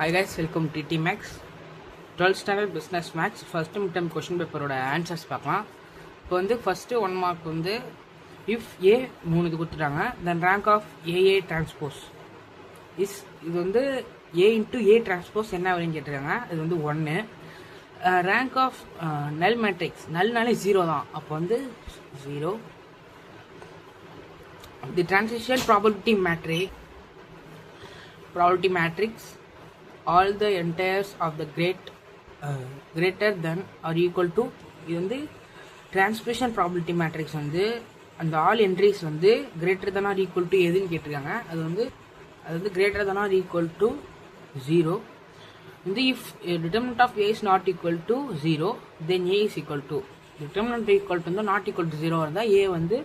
Hi guys, welcome to TT Max 12th standard business maths first midterm question paper ஓட answers பார்க்கலாம். இப்போ வந்து first 1 mark வந்து if ஏ 3 இது கொடுத்துட்டாங்க தென் ரேங்க் ஆஃப் ஏஏ டிரான்ஸ்போஸ் இது வந்து ஏ இன்ட்டு ஏ டிரான்ஸ்போஸ் என்ன வரையும் கேட்டிருக்காங்க. இது வந்து 1. ரேங்க் ஆஃப் நல் மேட்ரிக்ஸ் நல்னாலே 0 தான், அப்போ வந்து 0. The transition probability matrix all the entires of the greater than or equal to இது வந்து டிரான்ஸ்மிஷன் ப்ராபபிலிட்டி மேட்ரிக்ஸ் வந்து அந்த ஆல் என்ட்ரிஸ் வந்து greater than or equal to எதுன்னு கேட்டிருக்காங்க. அது வந்து greater than or equal to 0. வந்து if determinant of a is not equal to 0 then a is equal to determinant equal to not equal to 0 இருந்தால் a வந்து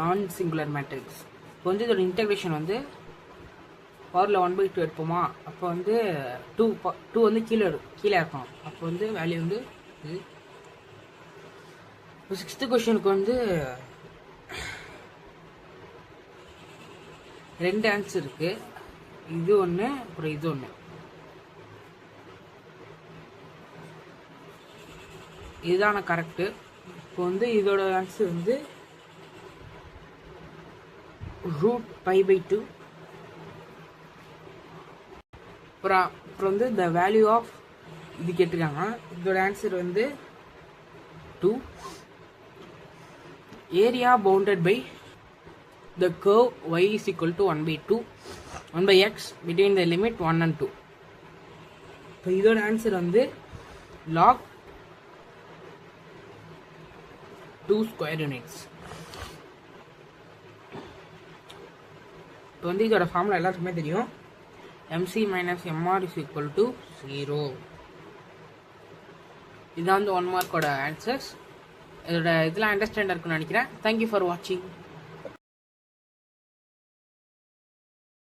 நான் singular matrix. இப்போ வந்து இதோட இன்டெகிரேஷன் வந்து பவரில் 1/2 எடுப்போமா, அப்போ வந்து 2 வந்து கீழே இருக்கும். அப்போ வந்து வேல்யூ வந்து இது. இப்போ 6th கொஸ்டினுக்கு வந்து 2 ஆன்சர் இருக்கு. இது ஒன்று, அப்புறம் இது ஒன்று. இதுதான கரெக்டு. இப்போ வந்து இதோட ஆன்சர் வந்து √π/2. அப்புறம் வந்து த வேல்யூ ஆஃப் இது கேட்டிருக்காங்க. இதோட ஆன்சர் வந்து 2. Area bounded by the curve y is equal to 1/x between the limit 1 and 2. இப்போ இதோட ஆன்சர் வந்து log 2 square units. இப்போ வந்து இதோட ஃபார்முலா எல்லாத்துக்குமே தெரியும். mc minus mr is equal to 0. இதான் வந்து 1 மார்க்கோட ஆன்சர்ஸ். இதோட இதெல்லாம் அண்டர்ஸ்டாண்ட் இருக்குன்னு நினைக்கிறேன். தேங்க்யூ ஃபார் வாட்சிங்.